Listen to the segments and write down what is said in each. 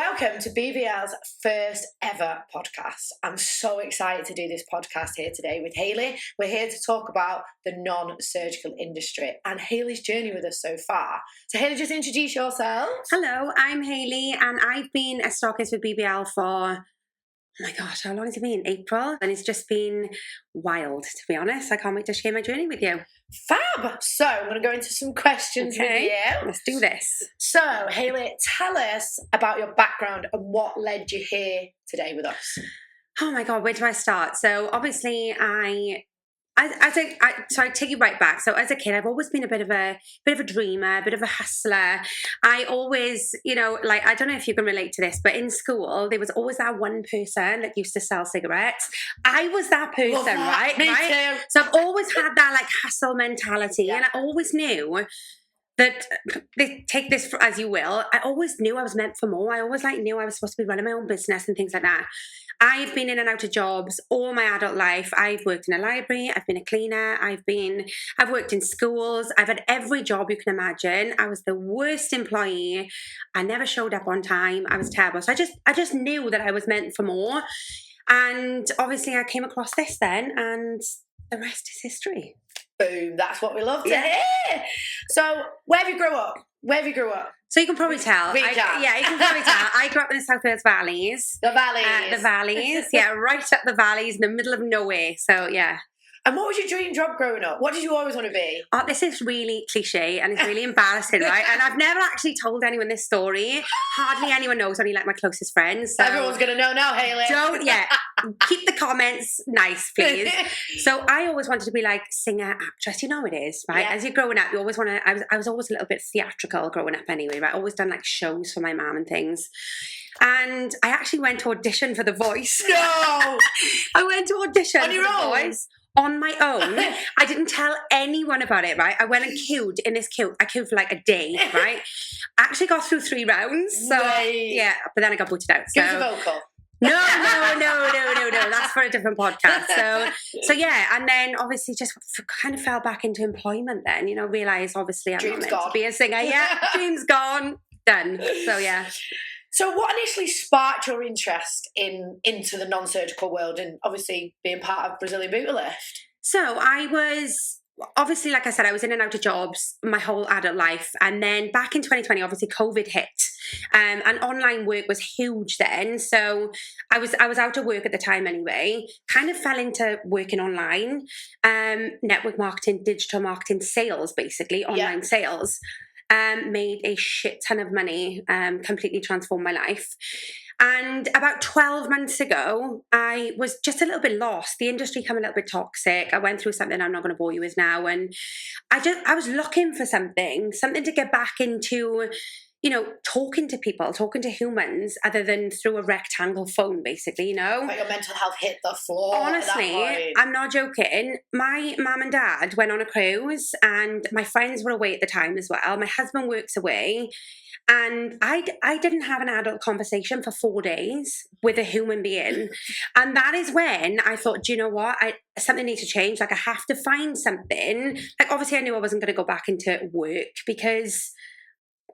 Welcome to BBL's first ever podcast. I'm so excited to do this podcast here today with Hayley. We're here to talk about the non-surgical industry and Hayley's journey with us so far. So Hayley, just introduce yourself. Hello, I'm Hayley and I've been a stockist with BBL for, oh my gosh, how long has it been? April. And it's just been wild, to be honest. I can't wait to share my journey with you. Fab! So I'm going to go into some questions with you. Let's do this. So Hayley, tell us about your background and what led you here today with us. Oh my God, where do I start? So obviously I take you right back. So as a kid, I've always been a bit of a dreamer, a bit of a hustler. I always, I don't know if you can relate to this, but in school, there was always that one person that used to sell cigarettes. I was that person, right? Me too. So I've always had that hustle mentality, and I always knew that, take this as you will, I always knew I was meant for more. I always knew I was supposed to be running my own business and things like that. I've been in and out of jobs all my adult life. I've worked in a library, I've been a cleaner, I've worked in schools, I've had every job you can imagine. I was the worst employee. I never showed up on time. I was terrible. So I just knew that I was meant for more. And obviously I came across this then, and the rest is history. Boom, that's what we love to hear. So where have you grown up? So you can probably tell. You can probably tell. I grew up in the South Wales Valleys. The Valleys. Yeah, right up the valleys in the middle of nowhere. So yeah. And what was your dream job growing up? What did you always want to be? Oh, this is really cliche and it's really embarrassing, right? And I've never actually told anyone this story. Hardly anyone knows, only my closest friends. So everyone's going to know now, Hayley. Keep the comments nice, please. So I always wanted to be singer, actress. You know it is, right? Yeah. As you're growing up, you always want to, I was always a little bit theatrical growing up anyway, right? Always done shows for my mum and things. And I actually went to audition for The Voice. No! I went to audition on your for own? The Voice. On my own. I didn't tell anyone about it, right? I went and queued in this queue. I queued for a day, right? I actually got through 3 rounds. So, yeah, but then I got booted out. Give us a vocal. No. That's for a different podcast. So yeah, and then obviously just kind of fell back into employment then, realised obviously I'm not meant to be a singer. Yeah, dream's gone. Done. So yeah. So what initially sparked your interest into the non-surgical world and obviously being part of Brazilian Booty Lift? So I was, obviously, like I said, I was in and out of jobs my whole adult life. And then back in 2020, obviously COVID hit and online work was huge then. So I was out of work at the time anyway, kind of fell into working online, network marketing, digital marketing, sales, basically, online sales. Made a shit ton of money, completely transformed my life. And about 12 months ago, I was just a little bit lost. The industry became a little bit toxic. I went through something I'm not going to bore you with now. And I was looking for something to get back into, talking to people, talking to humans, other than through a rectangle phone, basically, But your mental health hit the floor. Honestly, I'm not joking. My mum and dad went on a cruise and my friends were away at the time as well. My husband works away. And I didn't have an adult conversation for 4 days with a human being. And that is when I thought, do you know what? Something needs to change. I have to find something. Obviously, I knew I wasn't going to go back into work because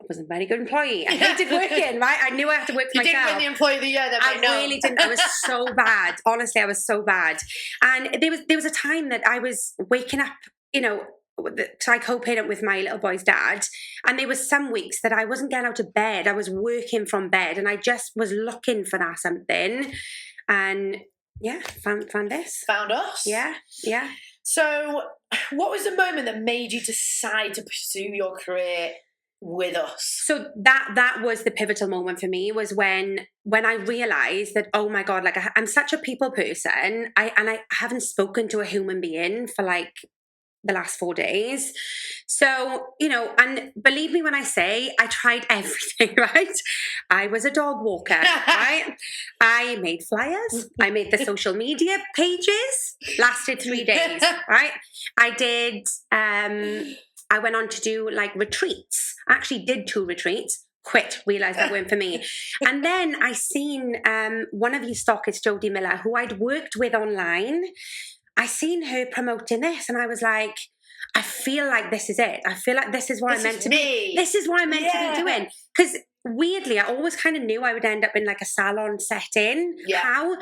I wasn't a very good employee. I hated working, right? I knew I had to work for myself. You didn't win the Employee of the Year then, I really didn't. I was so bad. Honestly, I was so bad. And there was a time that I was waking up, so I co-parent with my little boy's dad, and there was some weeks that I wasn't getting out of bed. I was working from bed, and I just was looking for that something, and yeah, found this. Found us. Yeah. So, what was the moment that made you decide to pursue your career with us? So that was the pivotal moment for me, was when I realized that, oh my God, I'm such a people person, I haven't spoken to a human being for the last 4 days. So, and believe me when I say I tried everything, right? I was a dog walker, right? I made flyers. I made the social media pages, lasted 3 days, right? I did, I went on to do retreats. I actually did 2 retreats. Quit, realised that weren't for me. And then I seen one of you stockists, Jodie Miller, who I'd worked with online. I seen her promoting this and I was like, I feel like this is it. I feel like this is what I'm meant to be. This is what I'm meant to be doing. Because weirdly, I always kind of knew I would end up in like a salon setting. Yeah. How?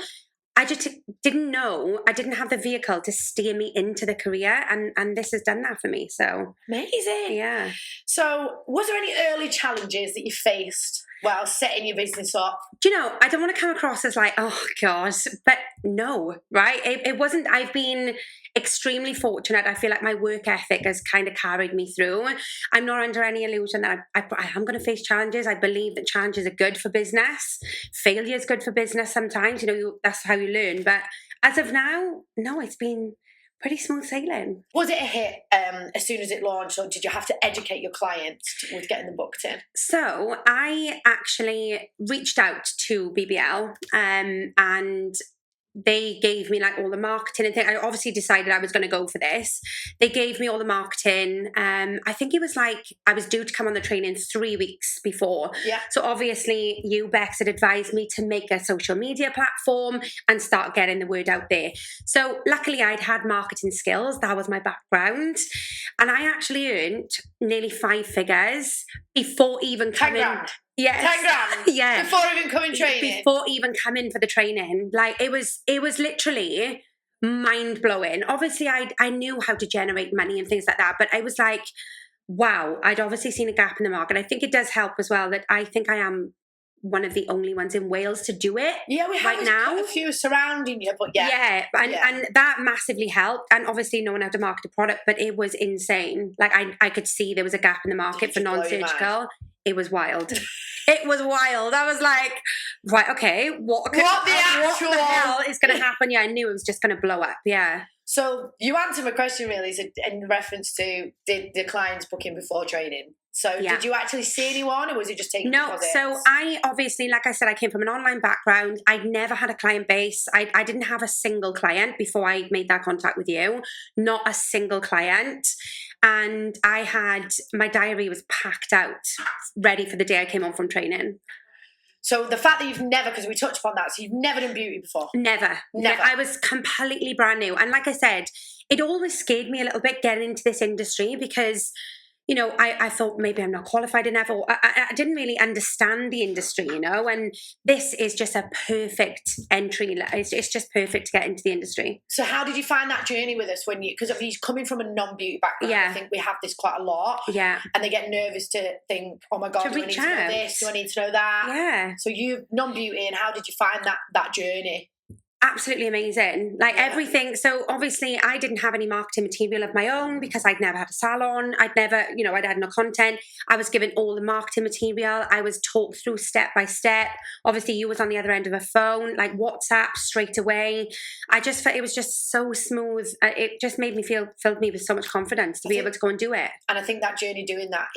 I just didn't know. I didn't have the vehicle to steer me into the career, and this has done that for me. So amazing. yeah. So, was there any early challenges that you faced while setting your business up? Do you know, I don't want to come across as like, oh God, but no, right? It wasn't. I've been extremely fortunate. I feel like my work ethic has kind of carried me through. I'm not under any illusion that I am going to face challenges. I believe that challenges are good for business. Failure is good for business sometimes. You know, that's how you learn. But as of now, no, it's been pretty smooth sailing. Was it a hit as soon as it launched, or did you have to educate your clients with getting them booked in? So I actually reached out to BBL and they gave me like all the marketing and things. I obviously decided I was going to go for this. They gave me all the marketing. I think it was like I was due to come on the training 3 weeks before. Yeah. So obviously you, Bex, had advised me to make a social media platform and start getting the word out there. So luckily I'd had marketing skills. That was my background. And I actually earned nearly 5 figures before even coming. 10 grand. Yes. 10 grand. Yeah. Before even coming training. Before even coming for the training. Like it was literally mind blowing. Obviously I knew how to generate money and things like that, but I was like, wow, I'd obviously seen a gap in the market. I think it does help as well that I think I am one of the only ones in Wales to do it. Yeah, we have right now. a few surrounding you, but yeah. And that massively helped. And obviously no one had to market a product, but it was insane. Like I could see there was a gap in the market for non-surgical. It was wild. It was wild. I was like, right, okay, what the hell is going to happen? Yeah, I knew it was just going to blow up. Yeah. So you answered my question really in reference to did the clients book in before training? So did you actually see anyone, or was it just taking deposits? So I obviously, like I said, I came from an online background. I'd never had a client base. I didn't have a single client before I made that contact with you. Not a single client. And my diary was packed out, ready for the day I came on from training. So the fact that you've never, because we touched upon that, so you've never done beauty before? Never. I was completely brand new. And like I said, it always scared me a little bit getting into this industry because, you know, I thought maybe I'm not qualified enough, or I didn't really understand the industry, you know, and this is just a perfect entry. It's just perfect to get into the industry. So how did you find that journey with us because of you coming from a non-beauty background? I think we have this quite a lot. Yeah. And they get nervous to think, oh my God, do I need to know this? Do I need to know that? Yeah. So you non-beauty, and how did you find that journey? Absolutely amazing. Like everything. So obviously I didn't have any marketing material of my own because I'd never had a salon. I'd had no content. I was given all the marketing material. I was talked through step by step. Obviously you was on the other end of a phone, like WhatsApp straight away. I just felt it was just so smooth. It just filled me with so much confidence to be able to go and do it. And I think that journey doing that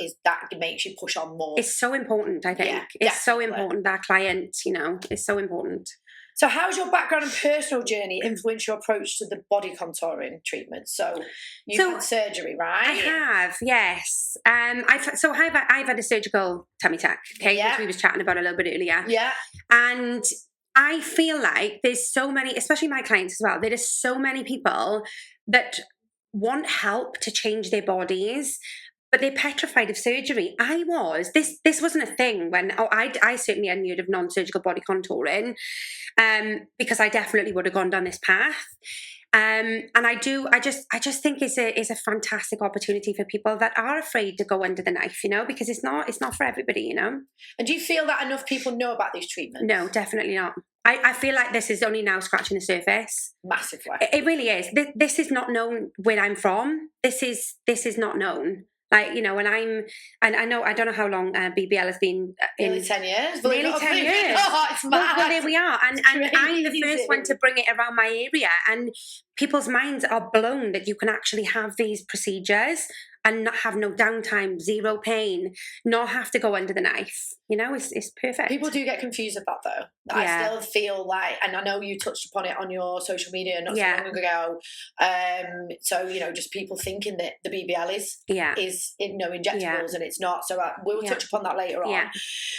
makes you push on more. It's so important, I think. It's so important that client, you know, it's so important. So how's your background and personal journey influenced your approach to the body contouring treatment? So you've had surgery, right? I have, yes. I've had a surgical tummy tuck, which we was chatting about a little bit earlier. Yeah. And I feel like there's so many, especially my clients as well, there are so many people that want help to change their bodies, but they're petrified of surgery. This wasn't a thing when, I certainly hadn't heard of non-surgical body contouring, because I definitely would have gone down this path. And I just think it's a fantastic opportunity for people that are afraid to go under the knife, you know, because it's not for everybody, you know. And do you feel that enough people know about these treatments? No, definitely not. I feel like this is only now scratching the surface. Massively. It really is. This is not known where I'm from. This is not known. Like, you know, and I don't know how long BBL has been nearly 10 years. Nearly 10 years. Oh, it's mad. Well, there we are. And I'm the first one to bring it around my area. And people's minds are blown that you can actually have these procedures and not have no downtime, zero pain, not have to go under the knife. You know, it's perfect. People do get confused with that though. I still feel like, and I know you touched upon it on your social media not so long ago. So, you know, just people thinking that the BBL is injectables and it's not. So we'll touch upon that later on. Yeah.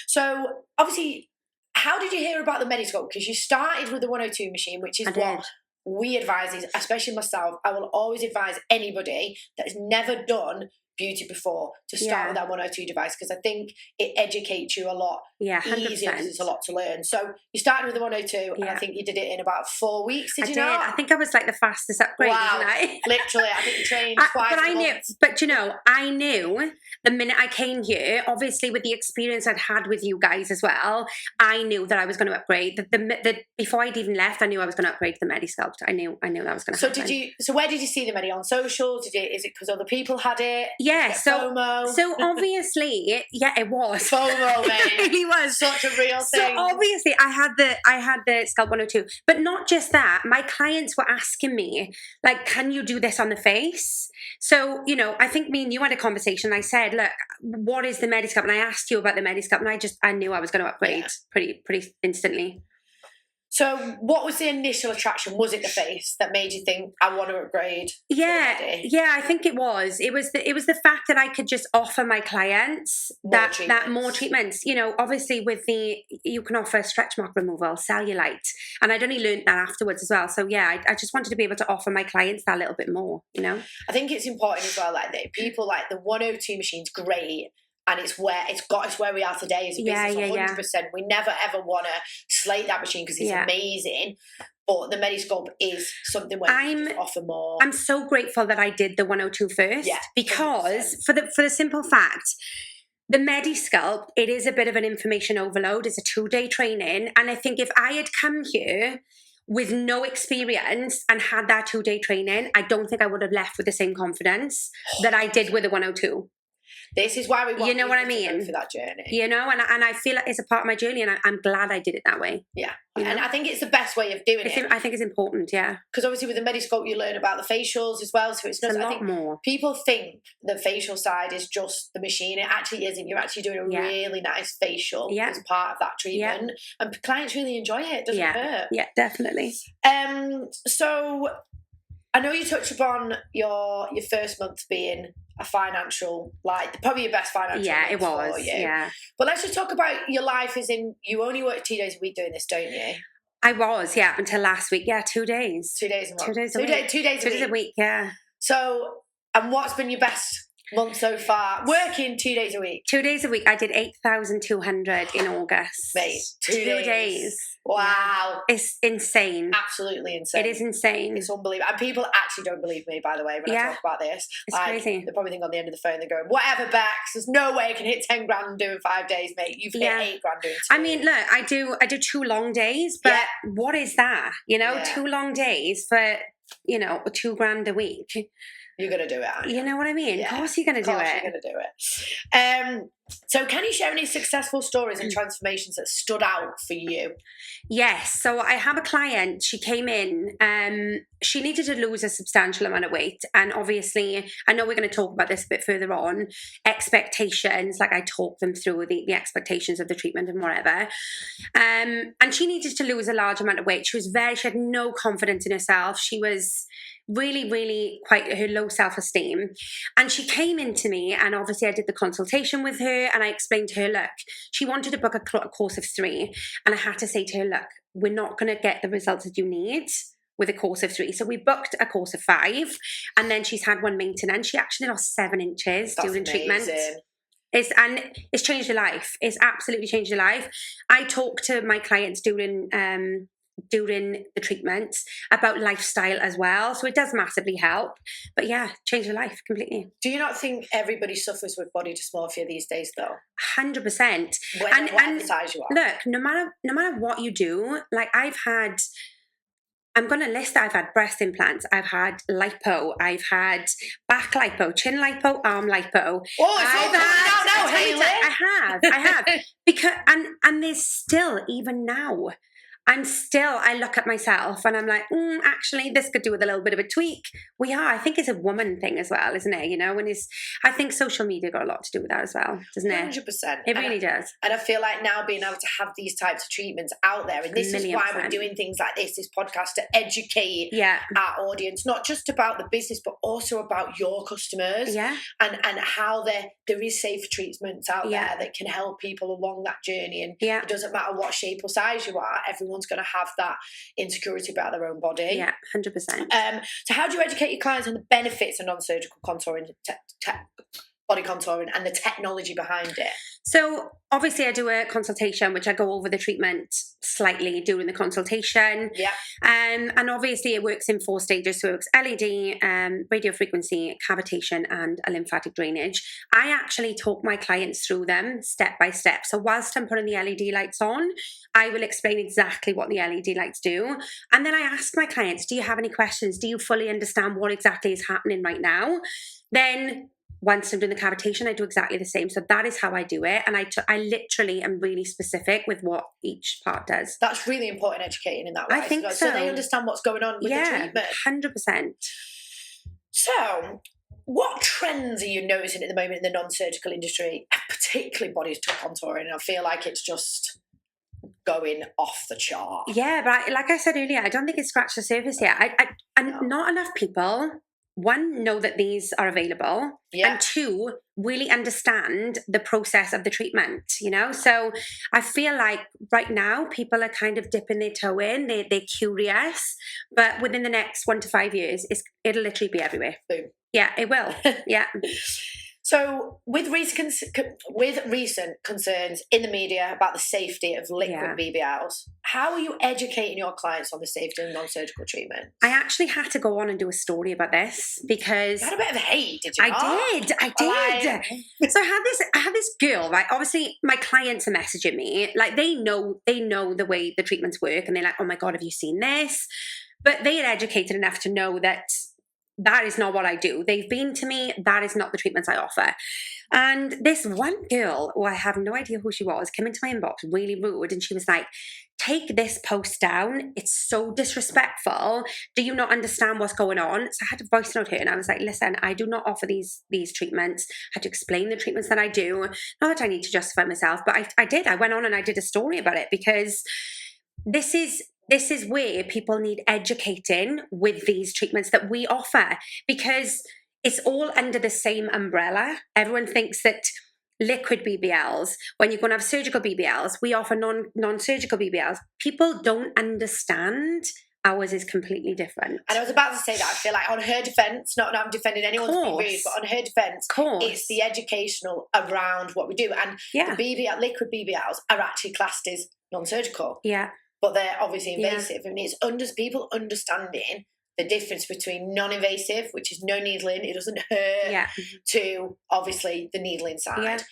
So obviously, how did you hear about the Meniscope? Because you started with the 102 machine, which is what we advise, especially myself. I will always advise anybody that has never done beauty before to start with that 102 device, because I think it educates you a lot easier, because it's a lot to learn. So you started with the 102, and I think you did it in about 4 weeks. Did you not? I think I was like the fastest upgrade, wow. didn't I? Literally, I think you trained twice. But I knew. But you know, I knew the minute I came here, obviously with the experience I'd had with you guys as well, I knew that I was going to upgrade. Before I'd even left, I knew I was going to upgrade to the Medisculpt. I knew that was going to happen. So where did you see the Medi? On social? Is it because other people had it? Yeah. So FOMO? So obviously, it was FOMO, mate. It really was such a real thing. So obviously, I had the Sculpt 102, but not just that. My clients were asking me, like, can you do this on the face? So, you know, I think me and you had a conversation. I said, look, what is the Medisculpt? And I asked you about the Medisculpt, and I knew I was going to upgrade pretty instantly. So what was the initial attraction? Was it the face that made you think, I want to upgrade? Yeah, I think it was. It was the fact that I could just offer my clients more treatments. You know, obviously you can offer stretch mark removal, cellulite, and I'd only learned that afterwards as well. So yeah, I just wanted to be able to offer my clients that a little bit more, you know. I think it's important as well, like that people like the 102 machine's great. And it's where we are today as a business, 100%. We never ever want to slate that machine because it's amazing. But the Medisculpt is something where you can just offer more. I'm so grateful that I did the 102 first, because 100%. for the simple fact, the Medisculpt, it is a bit of an information overload. It's a 2-day training, and I think if I had come here with no experience and had that 2-day training, I don't think I would have left with the same confidence that I did with the 102. This is why we want you know what I mean? to go for that journey. You know, and I feel like it's a part of my journey, and I'm glad I did it that way. Yeah. You know? And I think it's the best way of doing it. I think it's important, yeah. Because obviously with the Medisculpt you learn about the facials as well. So it's not a lot more. People think the facial side is just the machine. It actually isn't. You're actually doing a really nice facial as part of that treatment. And clients really enjoy it. It doesn't hurt. Yeah, definitely. So I know you touched upon your first month being a financial, like probably your best financial month it was for you. Yeah. But let's just talk about your life as in you only work 2 days a week doing this, don't you? I was, until last week. 2 days. 2 days a month. 2 days a week. 2 days a week, yeah. So, and what's been your best month so far? Working 2 days a week. 2 days a week. I did 8,200 in August. Mate, 2 days. Wow. Yeah. It's insane. Absolutely insane. It is insane. It's unbelievable. And people actually don't believe me, by the way, when I talk about this. It's crazy. They probably think on the end of the phone, they're going, whatever, Bex, there's no way I can hit 10 grand doing 5 days, mate. You've hit 8 grand doing 2. I mean, look, I do 2 long days, but what is that? You know, 2 long days for, you know, 2 grand a week. You're going to do it, aren't you? You know what I mean? Of course you're going to do it. Of course you're going to do it. So can you share any successful stories and transformations that stood out for you? Yes. So I have a client, she came in, she needed to lose a substantial amount of weight. And obviously, I know we're going to talk about this a bit further on, expectations, like I talk them through the expectations of the treatment and whatever. And she needed to lose a large amount of weight. She had no confidence in herself. She was really, really quite her low self-esteem. And she came into me, and obviously I did the consultation with her, and I explained to her, look, she wanted to book a course of 3. And I had to say to her, look, we're not going to get the results that you need with a course of 3. So we booked a course of 5, and then she's had one maintenance. She actually lost 7 inches during treatment. It's changed her life. It's absolutely changed her life. I talk to my clients during the treatments about lifestyle as well, so it does massively help. But change your life completely. Do you not think everybody suffers with body dysmorphia these days though? 100%. Whatever size you are. Look, no matter what you do, like I'm going to list that I've had breast implants, I've had lipo, I've had back lipo, chin lipo, arm lipo. Oh, it's all coming out now, Hayley. I have. Because and there's still, even now, I look at myself and I'm like, actually, this could do with a little bit of a tweak. I think it's a woman thing as well, isn't it? You know, I think social media got a lot to do with that as well, doesn't it? 100%. It really does. And I feel like now being able to have these types of treatments out there, and this is why we're doing things like this podcast, to educate our audience, not just about the business, but also about your customers, and how there is safe treatments out there that can help people along that journey. And it doesn't matter what shape or size you are, everyone's going to have that insecurity about their own body. Yeah, 100%. So how do you educate your clients on the benefits of non-surgical contouring body contouring and the technology behind it? So obviously I do a consultation, which I go over the treatment slightly during the consultation. Yeah. And obviously it works in 4 stages. So it works LED, radio frequency, cavitation, and a lymphatic drainage. I actually talk my clients through them step by step. So whilst I'm putting the LED lights on, I will explain exactly what the LED lights do. And then I ask my clients, do you have any questions? Do you fully understand what exactly is happening right now? Then once I'm doing the cavitation, I do exactly the same. So that is how I do it. And I literally am really specific with what each part does. That's really important, educating in that way. I think so. So they understand what's going on with the treatment. 100%. So what trends are you noticing at the moment in the non-surgical industry, particularly body contouring? I feel like it's just going off the chart. Yeah, but like I said earlier, I don't think it's scratched the surface yet. And not enough people, one, know that these are available, and 2, really understand the process of the treatment, you know? So I feel like right now people are kind of dipping their toe in, they're curious, but within the next 1 to 5 years, it'll literally be everywhere. Boom. Yeah, it will. Yeah. So with recent concerns in the media about the safety of liquid BBLs, how are you educating your clients on the safety of non-surgical treatment? I actually had to go on and do a story about this because you had a bit of hate, did you? I did. So I had this girl, right? Obviously, my clients are messaging me, like they know the way the treatments work, and they're like, "Oh my god, have you seen this?" But they are educated enough to know that is not what I do. They've been to me, that is not the treatments I offer. And this one girl, who I have no idea who she was, came into my inbox really rude, and she was like, take this post down. It's so disrespectful. Do you not understand what's going on? So I had to voice note her, and I was like, listen, I do not offer these treatments. I had to explain the treatments that I do. Not that I need to justify myself, but I did. I went on and I did a story about it, because this is where people need educating with these treatments that we offer, because it's all under the same umbrella. Everyone thinks that liquid BBLs, when you're going to have surgical BBLs, we offer non-surgical BBLs. People don't understand. Ours is completely different. And I was about to say that. I feel like on her defence, not that I'm defending anyone to be rude, but on her defence, it's the educational around what we do. And the liquid BBLs are actually classed as non-surgical. Yeah. But they're obviously invasive. I mean, it's people understanding the difference between non-invasive, which is no needling, it doesn't hurt, to obviously the needling side.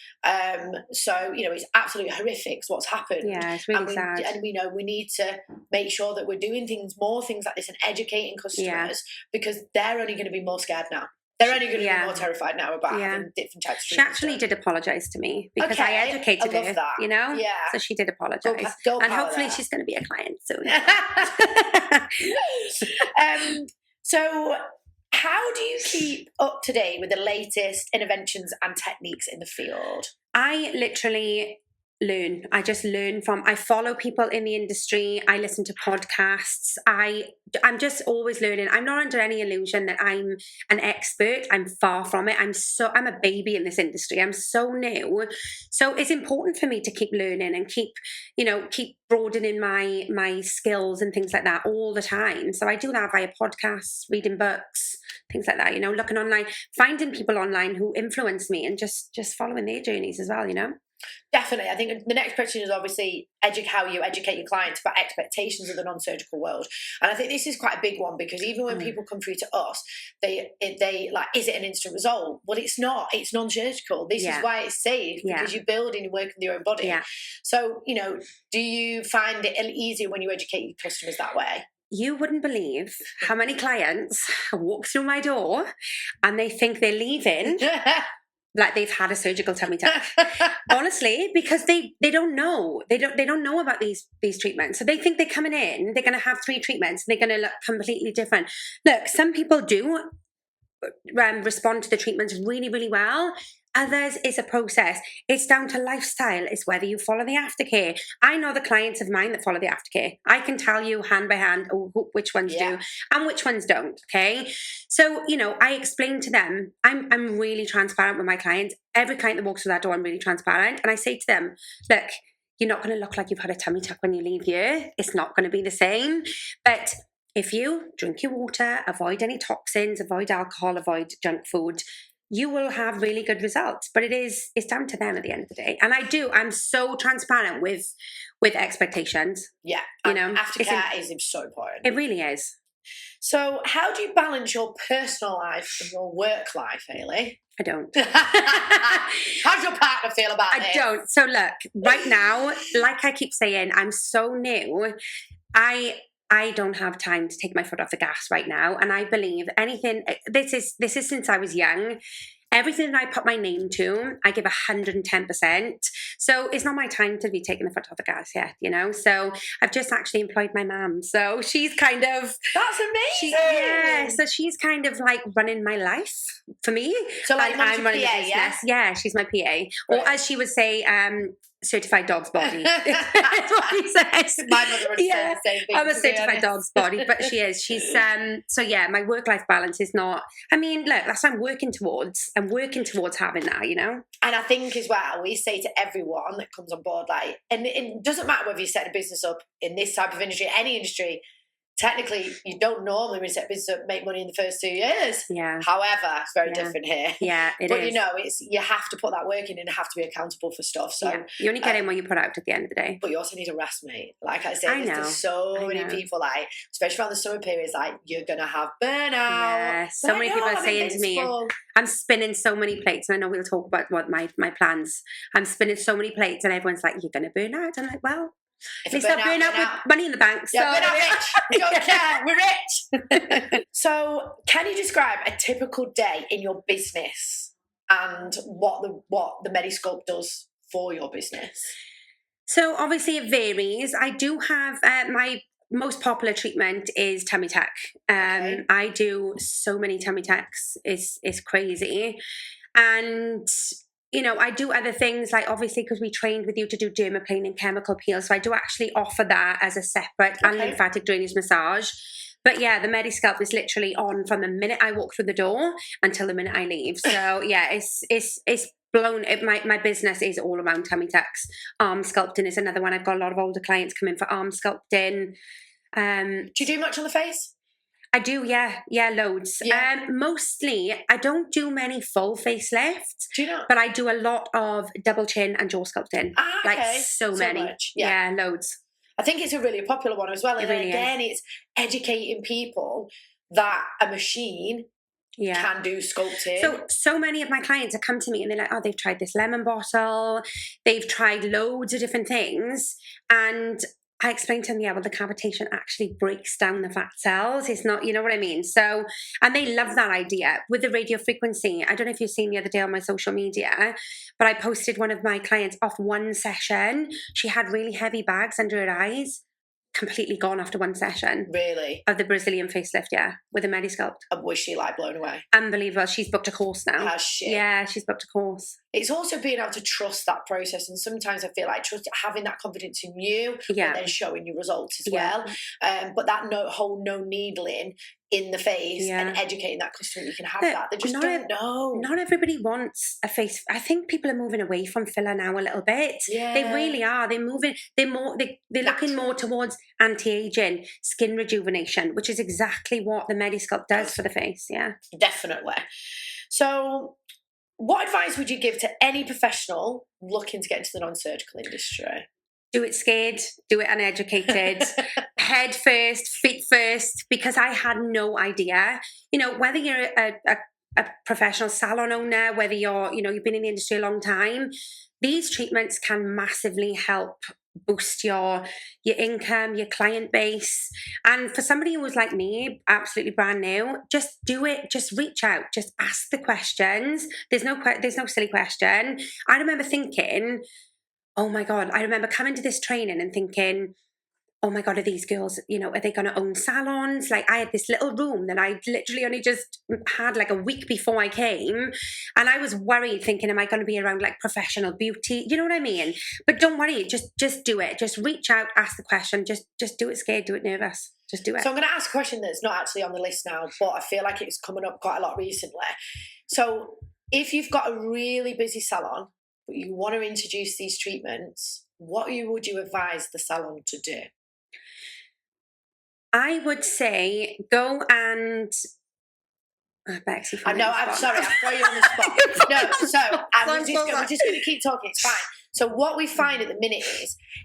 So, it's absolutely horrific what's happened. Yeah, it's really sad. And we know we need to make sure that we're doing more things like this and educating customers, because they're only going to be more scared now. They're only going to be more terrified now about having different types of She actually did apologise to me, because I educated her, Yeah. So she did apologise. And hopefully she's going to be a client soon. So how do you keep up to date with the latest interventions and techniques in the field? I literally learn. I just learn I follow people in the industry. I listen to podcasts. I'm just always learning. I'm not under any illusion that I'm an expert. I'm far from it. I'm a baby in this industry. I'm so new. So it's important for me to keep learning and keep broadening my skills and things like that all the time. So I do that via podcasts, reading books, things like that, looking online, finding people online who influence me, and just following their journeys as well, Definitely. I think the next question is obviously how you educate your clients about expectations of the non-surgical world. And I think this is quite a big one, because even when people come through to us, they like, is it an instant result? Well, it's not. It's non-surgical. This is why it's safe, because you're building and working with your own body. Yeah. So, do you find it easier when you educate your customers that way? You wouldn't believe how many clients walk through my door and they think they're leaving like they've had a surgical tummy tuck. Honestly, because they don't know. They don't know about these treatments. So they think they're coming in, they're going to have 3 treatments, and they're going to look completely different. Look, some people do respond to the treatments really, really well. Others, is a process. It's down to lifestyle. It's whether you follow the aftercare. I know the clients of mine that follow the aftercare. I can tell you hand by hand which ones do and which ones don't. Okay, so I explain to them. I'm really transparent with my clients. Every client that walks through that door, I'm really transparent, and I say to them, look, you're not going to look like you've had a tummy tuck when you leave here. It's not going to be the same, but if you drink your water, avoid any toxins, avoid alcohol, avoid junk food, you will have really good results. But it's down to them at the end of the day. And I'm so transparent with expectations. Yeah. You know, aftercare is so important. It really is. So how do you balance your personal life and your work life, Hayley? I don't. How's your partner feel about it? I don't. So look, right now, like I keep saying, I'm so new. I don't have time to take my foot off the gas right now. And I believe anything, this is since I was young. Everything that I put my name to, I give 110%. So it's not my time to be taking the foot off the gas yet, you know? So I've just actually employed my mum. So she's kind of... That's amazing! So she's kind of like running my life for me. So like I'm running PA, the business. Yeah, she's my PA. Right. Or as she would say, certified dog's body. That's what he says. My mother would say the same thing. I'm a certified dog's body, but she is. She's so yeah, my work-life balance is not, I mean, look, that's what I'm working towards. I'm working towards having that, you know? And I think as well, we say to everyone that comes on board, like, and it doesn't matter whether you set a business up in this type of industry, any industry, technically you don't normally, when you set a business up, make money in the first 2 years. Yeah. However, it's very different here. Yeah, it but is. you know, you have to put that work in and have to be accountable for stuff. So you only get in what you put out at the end of the day. But you also need a rest, mate. Like I say, there's so many people, like, especially around the summer periods, like, you're gonna have burnout. Yeah, so many people are saying to me, I'm spinning so many plates, and I know we'll talk about what my plans. I'm spinning so many plates, and everyone's like, you're gonna burn out. I'm like, well, at least I burn out with money in the bank. Yeah, so. Burn out rich. We don't care. We're rich. So, can you describe a typical day in your business and what the Medisculpt does for your business? So, obviously, it varies. I do have my most popular treatment is tummy tuck. Okay. I do so many tummy tucks. It's crazy, and you know, I do other things, like obviously because we trained with you to do dermaplaning, chemical peel. So I do actually offer that as a separate and lymphatic drainage massage. But yeah, the Medisculpt is literally on from the minute I walk through the door until the minute I leave. So yeah, it's blown. My business is all around tummy tucks. Arm sculpting is another one. I've got a lot of older clients come in for arm sculpting. Do you do much on the face? I do, yeah, loads. Yeah. Mostly, I don't do many full facelifts. Do you not? But I do a lot of double chin and jaw sculpting. Okay. Like so many. Much. Yeah, loads. I think it's a really popular one as well. And really again, it's educating people that a machine can do sculpting. So many of my clients have come to me and they're like, oh, they've tried this lemon bottle. They've tried loads of different things. And I explained to them, yeah, well, the cavitation actually breaks down the fat cells. It's not, you know what I mean? So, and they love that idea with the radio frequency. I don't know if you've seen the other day on my social media, but I posted one of my clients off one session. She had really heavy bags under her eyes, completely gone after one session. Really? Of the Brazilian facelift, yeah, with a Medisculpt. And was she like blown away? Unbelievable. She's booked a course now. Has she? Yeah, she's booked a course. It's also being able to trust that process, and sometimes I feel like having that confidence in you, and then showing you results as well. But that whole no needling in the face and educating that customer, you can have that. They just don't know. Not everybody wants a face. I think people are moving away from filler now a little bit. Yeah, they really are. They're moving. They're looking more towards anti-aging, skin rejuvenation, which is exactly what the Medisculpt does for the face. Yeah, definitely. So, what advice would you give to any professional looking to get into the non-surgical industry? Do it scared, do it uneducated, head first, feet first, because I had no idea. You know, whether you're a professional salon owner, whether you've been in the industry a long time, these treatments can massively help boost your income, your client base. And for somebody who was like me, absolutely brand new, just do it. Just reach out. Just ask the questions. There's no silly question. I remember thinking, oh my God, I remember coming to this training and thinking, oh my God, are these girls, are they going to own salons? Like, I had this little room that I literally only just had like a week before I came. And I was worried thinking, am I going to be around like professional beauty? You know what I mean? But don't worry, just do it. Just reach out, ask the question, just do it scared, do it nervous. Just do it. So I'm going to ask a question that's not actually on the list now, but I feel like it's coming up quite a lot recently. So if you've got a really busy salon, but you want to introduce these treatments, what would you advise the salon to do? I would say go and Bexy, I know, I'm sorry, I throw you on the spot. No, so we're just going to keep talking, it's fine. So what we find at the minute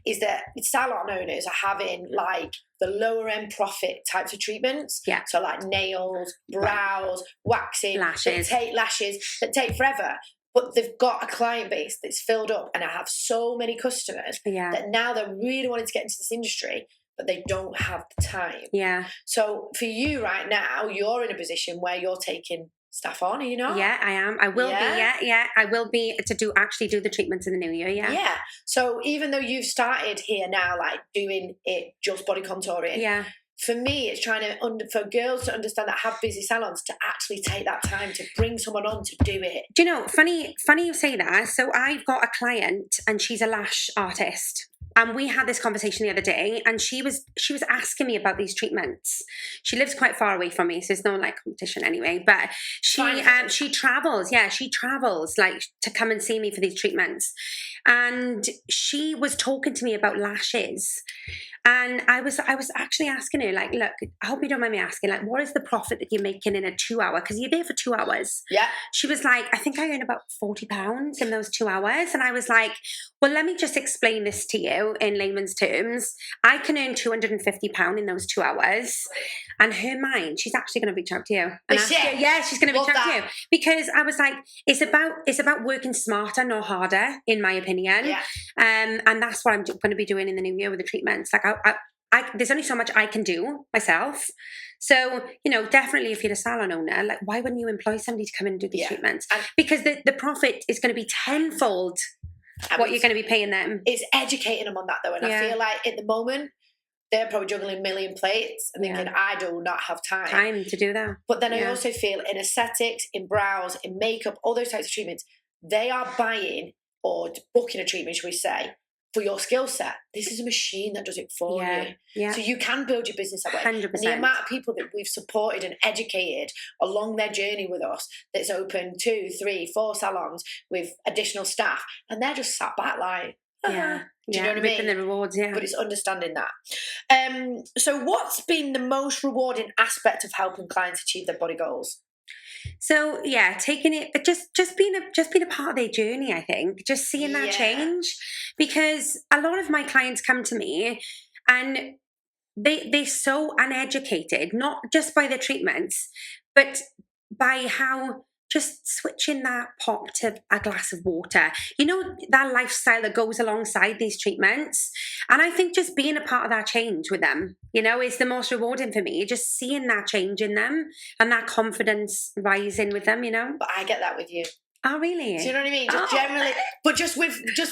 is that salon owners are having like the lower end profit types of treatments. Yeah. So like nails, brows, waxing, lashes, that take forever. But they've got a client base that's filled up, and I have so many customers that now they're really wanting to get into this industry, but they don't have the time. Yeah. So for you right now, you're in a position where you're taking staff on, are you not? Yeah, I am. I will be. Yeah. I will be to do the treatments in the new year. Yeah. Yeah. So even though you've started here now, like doing it just body contouring. Yeah. For me, it's trying to for girls to understand that have busy salons to actually take that time to bring someone on to do it. Do you know? Funny you say that. So I've got a client, and she's a lash artist. And we had this conversation the other day, and she was asking me about these treatments. She lives quite far away from me, so there's no like competition anyway. But she travels, like to come and see me for these treatments. And she was talking to me about lashes. And I was actually asking her, like, look, I hope you don't mind me asking, like, what is the profit that you're making in a 2 hour? Because you're there for 2 hours. Yeah. She was like, I think I earn about £40 in those 2 hours. And I was like, well, let me just explain this to you in layman's terms. I can earn £250 in those 2 hours. And her mind, she's actually going to reach out to you. And yeah, she's going to reach out to you. Because I was like, it's about working smarter, not harder, in my opinion. Yeah. And that's what I'm going to be doing in the new year with the treatments. Like, there's only so much I can do myself. So, definitely if you're a salon owner, like, why wouldn't you employ somebody to come in and do these treatments? Because the profit is going to be tenfold what you're going to be paying them. It's educating them on that, though. And I feel like at the moment, they're probably juggling a million plates and thinking, I do not have time to do that. But then I also feel in aesthetics, in brows, in makeup, all those types of treatments, they are buying or booking a treatment, should we say, for your skill set. This is a machine that does it for you. Yeah. So you can build your business that way. 100%. And the amount of people that we've supported and educated along their journey with us, that's opened 2, 3, 4 salons with additional staff, and they're just sat back like, do you know what I mean? The rewards, But it's understanding that. So what's been the most rewarding aspect of helping clients achieve their body goals? So taking it, but just being a part of their journey, I think, just seeing that change, because a lot of my clients come to me and they're so uneducated, not just by the treatments, but by how just switching that pop to a glass of water, that lifestyle that goes alongside these treatments. And I think just being a part of that change with them, is the most rewarding for me. Just seeing that change in them and that confidence rising with them, But I get that with you. Oh, really? Do you know what I mean? Just generally, but just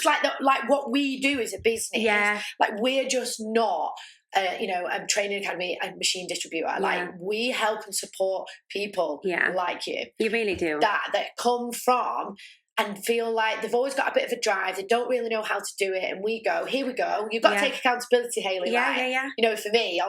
like what we do as a business. Yeah. Like we're just not a training academy and machine distributor. Like we help and support people like you. You really do. That come from and feel like they've always got a bit of a drive. They don't really know how to do it. And we go, here we go. You've got to take accountability, Hayley. Yeah. For me,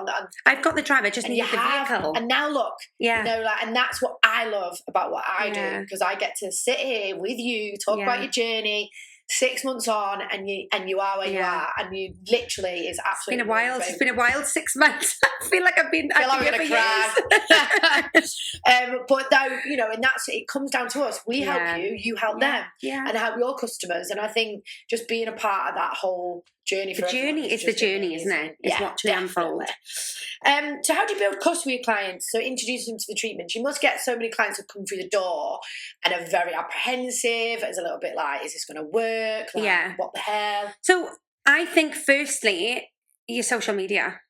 I've got the drive. I just need the vehicle. And now look, and that's what I love about what I do, because I get to sit here with you, talk about your journey. 6 months on, and you are where you are, and you literally is absolutely. It's been a wild 6 months. I feel like I'm gonna cry. But though, and that's it. Comes down to us. We help you help them, and help your customers. And I think just being a part of that whole journey. The journey is the journey, isn't it? It's watching it unfold. So how do you build trust with your clients? So introduce them to the treatment. You must get so many clients who come through the door and are very apprehensive. It's a little bit like, is this going to work? Like, what the hell? So I think firstly, your social media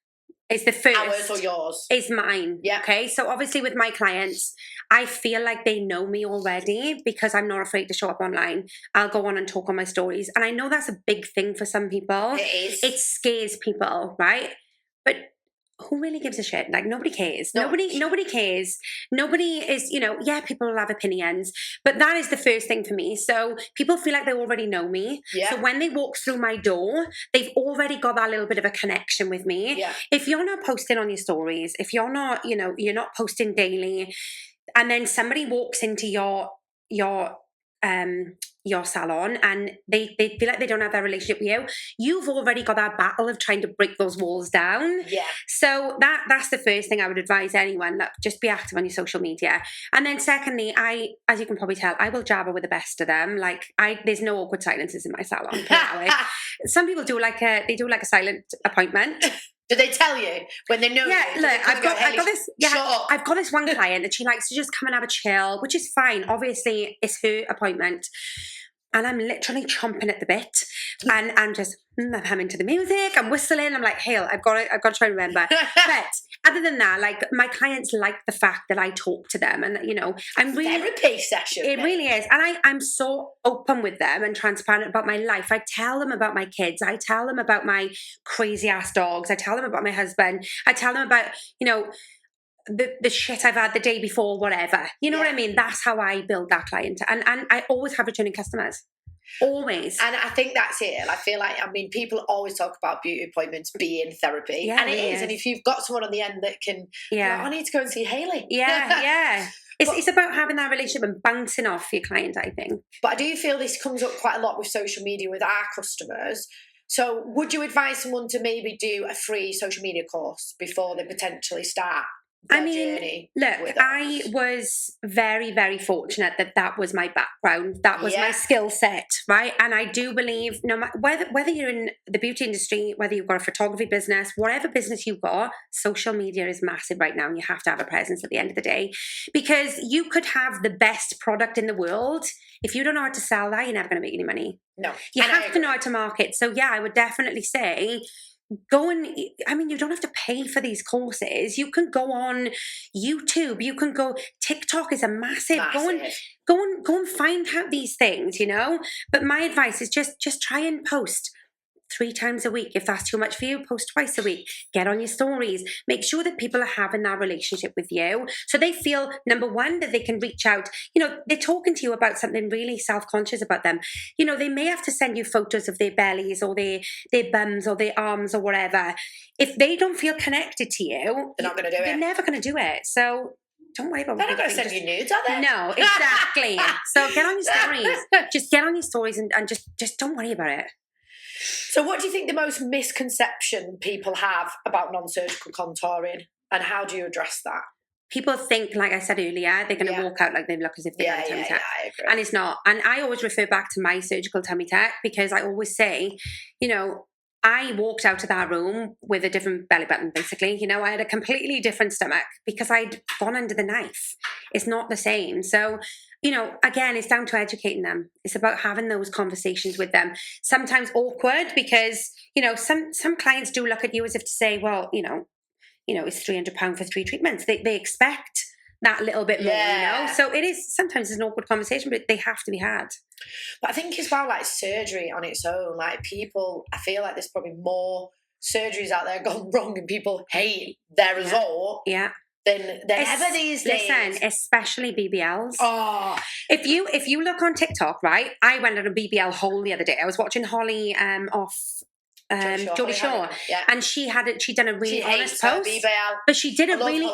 is the first. Ours or yours? Is mine. Yeah. Okay. So obviously with my clients, I feel like they know me already because I'm not afraid to show up online. I'll go on and talk on my stories. And I know that's a big thing for some people. It is. It scares people, right? But who really gives a shit? Like, nobody cares. Nobody cares. Nobody is, people will have opinions, but that is the first thing for me. So people feel like they already know me. Yeah. So when they walk through my door, they've already got that little bit of a connection with me. Yeah. If you're not posting on your stories, if you're not, you're not posting daily, and then somebody walks into your your salon and they feel like they don't have that relationship with you, you've already got that battle of trying to break those walls down. Yeah. So that's the first thing I would advise anyone. Look, just be active on your social media. And then secondly, as you can probably tell, I will jabber with the best of them. Like there's no awkward silences in my salon. Put it that way. Some people do like a silent appointment. Do they tell you when they know you? Look, I've got this one client that she likes to just come and have a chill, which is fine. Obviously, it's her appointment. And I'm literally chomping at the bit and I'm just I'm humming to the music, I'm whistling, I'm like, Hale, I've got to try and remember. But other than that, like my clients like the fact that I talk to them and, you know, I'm really... Therapy session. It really is. And I'm so open with them and transparent about my life. I tell them about my kids. I tell them about my crazy ass dogs. I tell them about my husband. I tell them about, you know, the shit I've had the day before, whatever. You know what I mean? That's how I build that client. And I always have returning customers. Always. And I think that's it. I feel like, I mean, people always talk about beauty appointments being therapy. Yeah, and it is. And if you've got someone on the end that can, I need to go and see Hayley. Yeah. It's about having that relationship and bouncing off your client, I think. But I do feel this comes up quite a lot with social media with our customers. So would you advise someone to maybe do a free social media course before they potentially start? I mean, look, I was very, very fortunate that was my background. That was my skill set, right? And I do believe no matter whether you're in the beauty industry, whether you've got a photography business, whatever business you've got, social media is massive right now. And you have to have a presence at the end of the day, because you could have the best product in the world. If you don't know how to sell that, you're never going to make any money. No. You have to know how to market. So yeah, I would definitely say, you don't have to pay for these courses. You can go on YouTube. You can go, TikTok is a massive. Go and find out these things, you know. But my advice is just try and post 3 times a week. If that's too much for you, post twice a week. Get on your stories. Make sure that people are having that relationship with you, so they feel, number one, that they can reach out. You know, they're talking to you about something really self-conscious about them. You know, they may have to send you photos of their bellies or their bums or their arms or whatever. If they don't feel connected to you, they're not going to do it. They're never going to do it. So don't worry about They're not going to send you nudes, are they? No, exactly. So get on your stories. Just get on your stories and just don't worry about it. So what do you think the most misconception people have about non-surgical contouring, and how do you address that? People think, like I said earlier, they're going to walk out like they look as if they've got a tummy tuck. I agree. And it's not. And I always refer back to my surgical tummy tuck, because I always say, you know, I walked out of that room with a different belly button, basically. You know, I had a completely different stomach because I'd gone under the knife. It's not the same. So, you know, again, it's down to educating them. It's about having those conversations with them. Sometimes awkward because, you know, some clients do look at you as if to say, well, you know, it's £300 for 3 treatments. They expect that little bit more, you know? So it is, sometimes it's an awkward conversation, but they have to be had. But I think as well, like surgery on its own, like people, I feel like there's probably more surgeries out there gone wrong and people hate their result than ever these days. Listen, especially BBLs. Oh. If you look on TikTok, right? I went on a BBL hole the other day. I was watching Holly off Geordie Shore, and she done a really honest post. But she did a really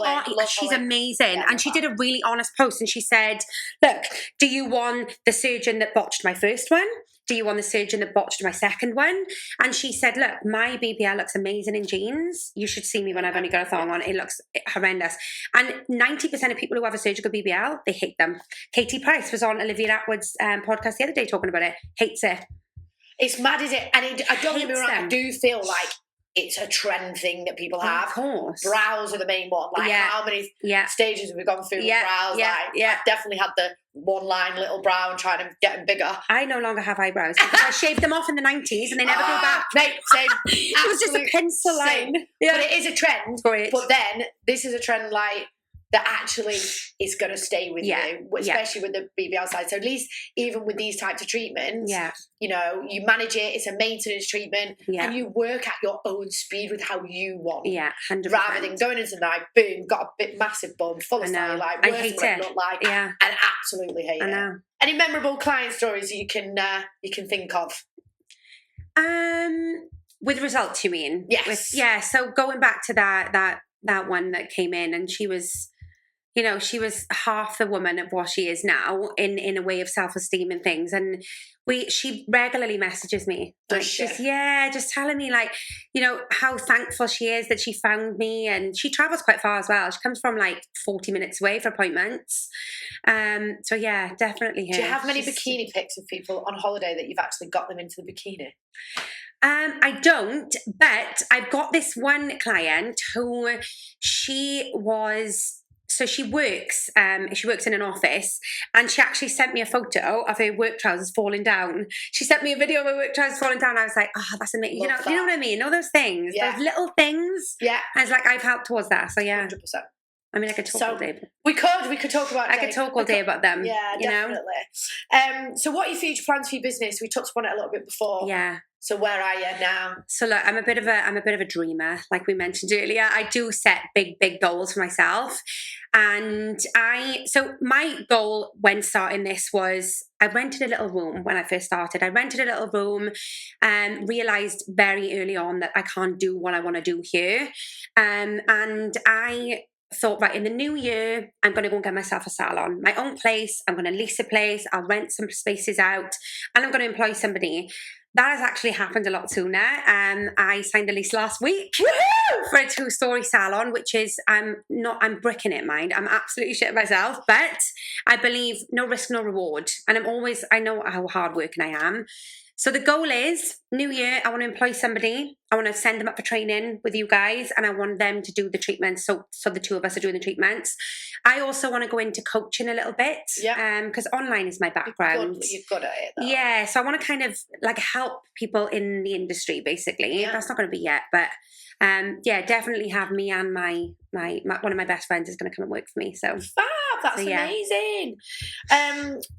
she's amazing, and she did a really honest post, and she said, "Look, do you want the surgeon that botched my first one? Do you want the surgeon that botched my second one?" And she said, "Look, my BBL looks amazing in jeans. You should see me when I've only got a thong on. It looks horrendous." And 90% of people who have a surgical BBL, they hate them. Katie Price was on Olivia Atwood's podcast the other day talking about it. Hates it. It's mad, is it? And I don't get me wrong, I do feel like it's a trend thing that people have. Of course. Brows are the main one. Like, how many stages have we gone through with brows? I've definitely had the one-line little brow and trying to get them bigger. I no longer have eyebrows because I shaved them off in the 90s and they never go back. Mate, same. It was just a pencil line. Yeah. But it is a trend. Great. But then, this is a trend like that actually is going to stay with you, especially with the BBL side. So at least even with these types of treatments, you know, you manage it, it's a maintenance treatment, and you work at your own speed with how you want. Yeah, 100%. Rather than going into the night, boom, got a bit massive bum, full of style, like, I hate it. Look like, and absolutely hate it. Any memorable client stories you can think of? With results, you mean? Yes. So going back to that one that came in, and she was, you know, she was half the woman of what she is now in a way of self-esteem and things. And she regularly messages me. Does Like, she? just telling me, like, you know, how thankful she is that she found me. And she travels quite far as well. She comes from like 40 minutes away for appointments. So yeah, definitely her. Do you have many bikini pics of people on holiday that you've actually got them into the bikini? I don't, but I've got this one client who she works in an office, and she actually sent me a photo of her work trousers falling down. She sent me a video of her work trousers falling down. I was like, oh, that's amazing. You know what I mean? All those things, those little things. Yeah. I was like, I've helped towards that. So yeah. 100%. I mean, I could talk all day. We could talk about. I could talk all day about them. Yeah, definitely. So, what are your future plans for your business? We touched upon it a little bit before. Yeah. So, where are you now? So, look, I'm a bit of a dreamer, like we mentioned earlier. I do set big goals for myself, and my goal when starting this was I rented a little room when I first started. I rented a little room and realized very early on that I can't do what I want to do here, and I thought, right, in the new year, I'm going to go and get myself a salon, my own place. I'm going to lease a place. I'll rent some spaces out, and I'm going to employ somebody. That has actually happened a lot sooner. I signed a lease last week for a 2-story salon, which is, I'm bricking it, mind. I'm absolutely shit myself, but I believe no risk, no reward. And I know how hardworking I am. So the goal is, new year, I want to employ somebody. I want to send them up for training with you guys, and I want them to do the treatments. So the two of us are doing the treatments. I also want to go into coaching a little bit, because online is my background. You're good at it, though. Yeah, so I want to kind of like help people in the industry, basically. Yeah. That's not going to be yet, but definitely have me and my one of my best friends is going to come and work for me. So that's amazing.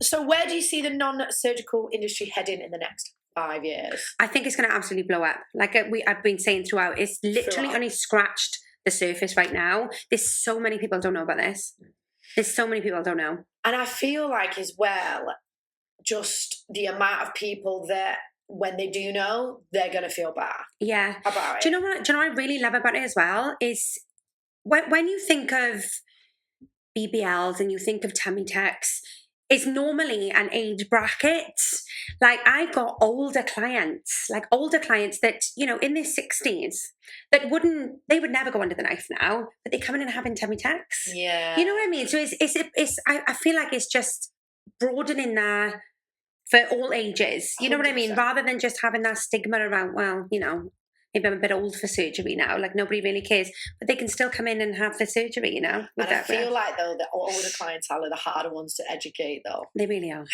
So where do you see the non-surgical industry heading in the next 5 years? I think it's going to absolutely blow up. Like I've been saying throughout, it's literally only scratched the surface right now. There's so many people don't know about this. There's so many people don't know. And I feel like as well, just the amount of people that when they do know, they're going to feel bad. Yeah. About it. Do you know what I really love about it as well is when you think of BBLs and you think of tummy tucks, it's normally an age bracket. Like I've got older clients that, you know, in their 60s that they would never go under the knife now, but they come in and having tummy tucks. Yeah. You know what I mean? So I feel like it's just broadening that for all ages. You know 100%. What I mean? Rather than just having that stigma around, well, you know, maybe I'm a bit old for surgery now, like nobody really cares, but they can still come in and have the surgery, you know. And I feel like though the older clientele are the harder ones to educate though. They really are.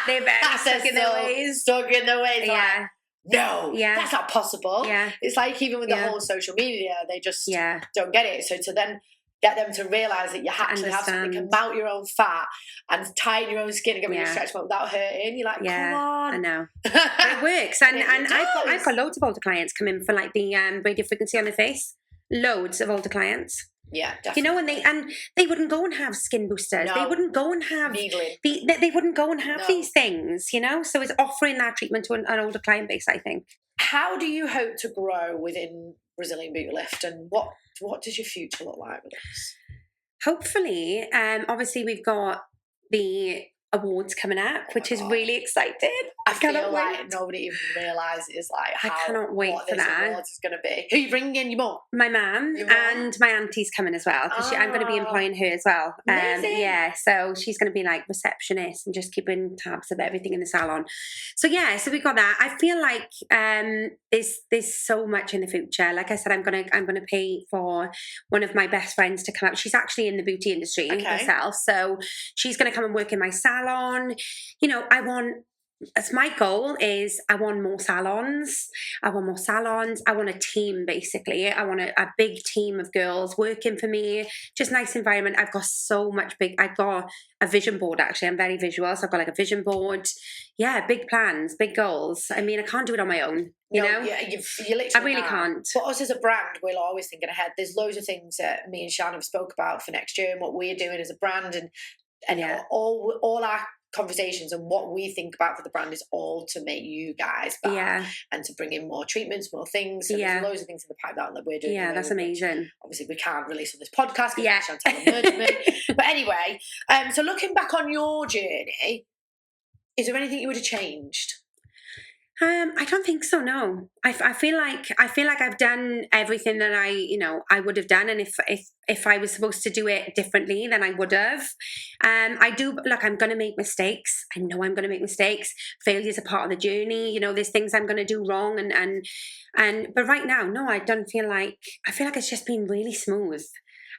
They're very stuck in their ways. Stuck in their ways. Yeah. Like, no, that's not possible. Yeah. It's like even with the whole social media, they just don't get it. So to then get them to realise that you actually have something that can mount your own fat and tighten your own skin and give you a stretch mark without hurting. You're like, come on. I know. But it works. And I've got loads of older clients come in for like the radio frequency on the face. Loads of older clients. Yeah, definitely. You know, and they wouldn't go and have skin boosters. No. They wouldn't go and have they wouldn't go and have these things, you know? So it's offering that treatment to an older client base, I think. How do you hope to grow within Brazilian Beauty Lift, and what does your future look like with this? Hopefully, obviously we've got the awards coming up, which is really exciting. I feel like nobody even realises like how I cannot wait for that. Awards is going to be. Who are you bringing in? Your mum? My mum and my auntie's coming as well because I'm going to be employing her as well. Yeah, so she's going to be like receptionist and just keeping tabs of everything in the salon. So we got that. I feel like there's so much in the future. Like I said, I'm gonna pay for one of my best friends to come out. She's actually in the beauty industry herself, so she's going to come and work in my salon. You know, my goal is I want more salons. I want a team, basically. I want a big team of girls working for me. Just nice environment. I've got so much I've got a vision board, actually. I'm very visual, so I've got like a vision board. Yeah, big plans, big goals. I mean, I can't do it on my own, you know? Yeah, you literally I really can't. For us as a brand, we're always thinking ahead. There's loads of things that me and Shan have spoke about for next year and what we're doing as a brand and all our conversations and what we think about for the brand is all to make you guys better and to bring in more treatments, more things. So there's loads of things in the pipeline that we're doing. Yeah, that's amazing. Obviously, we can't release on this podcast because Chantal murdered me. But anyway, so looking back on your journey, is there anything you would have changed? I don't think so. No, I feel like I've done everything that I would have done, and if I was supposed to do it differently, then I would have. I do. Look, I'm going to make mistakes. I know I'm going to make mistakes. Failure is a part of the journey. There's things I'm going to do wrong, but right now, no, I don't feel like. I feel like it's just been really smooth.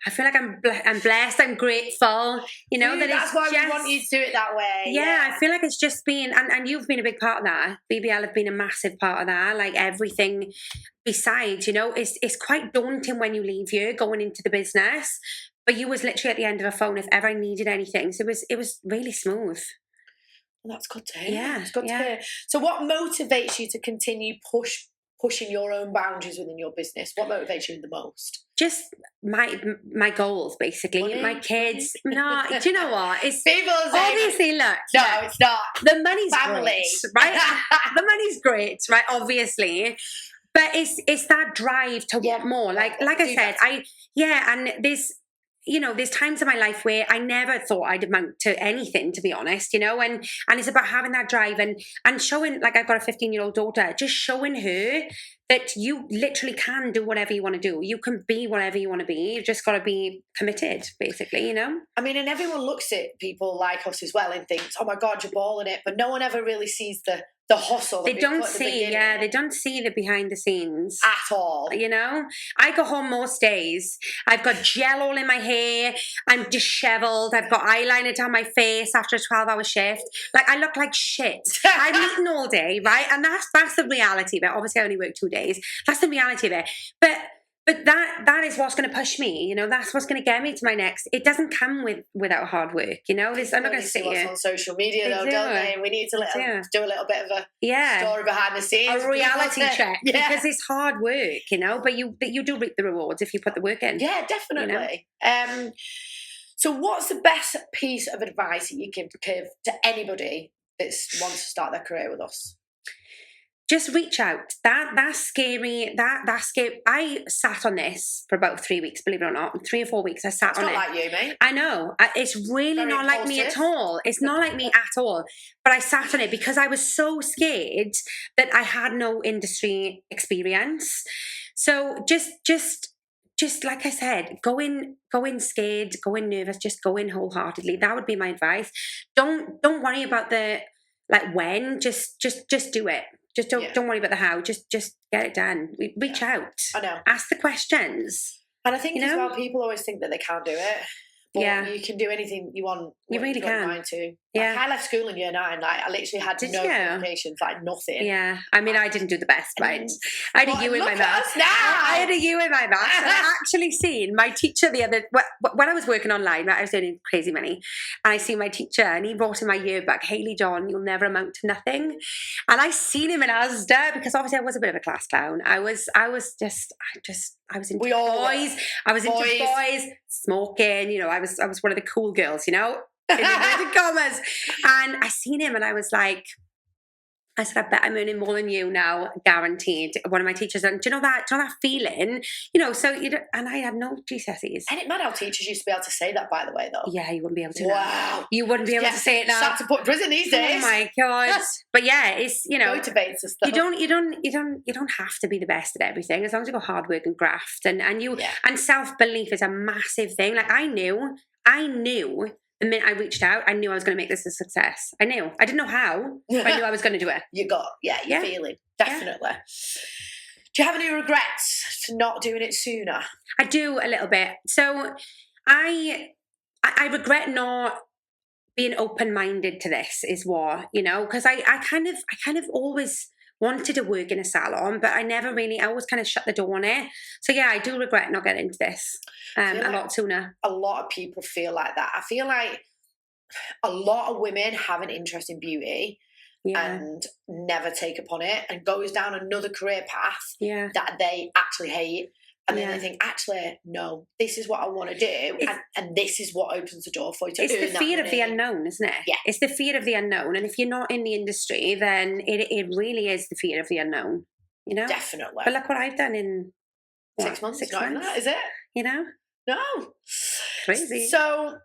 I feel like I'm blessed. I'm grateful. That's why we want you to do it that way. Yeah, I feel like it's just been, and you've been a big part of that. BBL have been a massive part of that. Like everything besides, it's quite daunting when you leave here going into the business. But you was literally at the end of a phone if ever I needed anything. So it was really smooth. Well, that's good to hear. Yeah, it's good to hear. So what motivates you to continue pushing your own boundaries within your business? What motivates you the most? Just my goals, basically. Money? My kids. No, do you know what? It's people say, obviously, look. No, it's not. The money's family, great, right? The money's great, right? Obviously, but it's that drive to want more. Like I said, and there's times in my life where I never thought I'd amount to anything, to be honest, and it's about having that drive and showing, like I've got a 15-year-old daughter, just showing her that you literally can do whatever you want to do. You can be whatever you want to be. You've just got to be committed, basically, I mean, and everyone looks at people like us as well and thinks, oh my God, you're balling it. But no one ever really sees the hustle. They don't see, they don't see the behind the scenes. At all. I go home most days. I've got gel all in my hair. I'm disheveled. I've got eyeliner down my face after a 12-hour shift. Like, I look like shit. I've eaten all day, right? And that's the reality of it. Obviously, I only work 2 days. That's the reality of it. But that is what's going to push me. That's what's going to get me to my next. It doesn't come without hard work. I'm not going to sit here. On social media, though, don't they? We need to do a little bit of a story behind the scenes, a reality check, because it's hard work, But you do reap the rewards if you put the work in. Yeah, definitely. So, what's the best piece of advice that you can give to anybody that wants to start their career with us? Just reach out. That's scary. That's scary. I sat on this for about 3 weeks, believe it or not. 3 or 4 weeks I sat on it. It's not like you, mate. I know. It's really very not impulsive. Like me at all. It's not like me at all. But I sat on it because I was so scared that I had no industry experience. So just like I said, go in scared, go in nervous, just go in wholeheartedly. That would be my advice. Don't worry about the when. Just do it. Just don't worry about the how. Just get it done. Reach out. I know. Ask the questions. And I think as well, people always think that they can't do it. But you can do anything you want. You really can. Mind to. Yeah. I left school in year 9. I literally had no qualifications, nothing. Yeah. I mean, I didn't do the best, right? I had a U in my maths. I had a U in my maths. And I actually seen my teacher when I was working online, right, I was earning crazy money. And I see my teacher and he wrote in my yearbook, Hayley John, you'll never amount to nothing. And I seen him in Asda because obviously I was a bit of a class clown. I was into boys. I was into boys, smoking, I was one of the cool girls, in inverted commas. And I seen him and I was like, I said, I bet I'm earning more than you now, guaranteed. One of my teachers, and do you know that feeling? So and I had no GCSEs. And it mad how teachers used to be able to say that, by the way, though. Yeah, you wouldn't be able to. Wow. Now. You wouldn't be able to say it now. Start to put prison these days. Oh my God. But yeah, it's, motivates us though. You don't have to be the best at everything as long as you go hard work and graft and self-belief is a massive thing. Like I knew the minute I reached out, I knew I was going to make this a success. I knew. I didn't know how, but I knew I was going to do it. You're feeling. Definitely. Yeah. Do you have any regrets for not doing it sooner? I do a little bit. So I regret not being open-minded to this is what, because I kind of always wanted to work in a salon, but I always kind of shut the door on it. So yeah, I do regret not getting into this a lot sooner. A lot of people feel like that. I feel like a lot of women have an interest in beauty and never take upon it and goes down another career path that they actually hate. And then they think, actually, no, this is what I want to do, and this is what opens the door for you to It's earn the fear of the unknown, isn't it? Yeah. It's the fear of the unknown. And if you're not in the industry, then it really is the fear of the unknown, you know? Definitely. But look what I've done in 6 months. 6 not months. That, is it? You know? No. Crazy. So,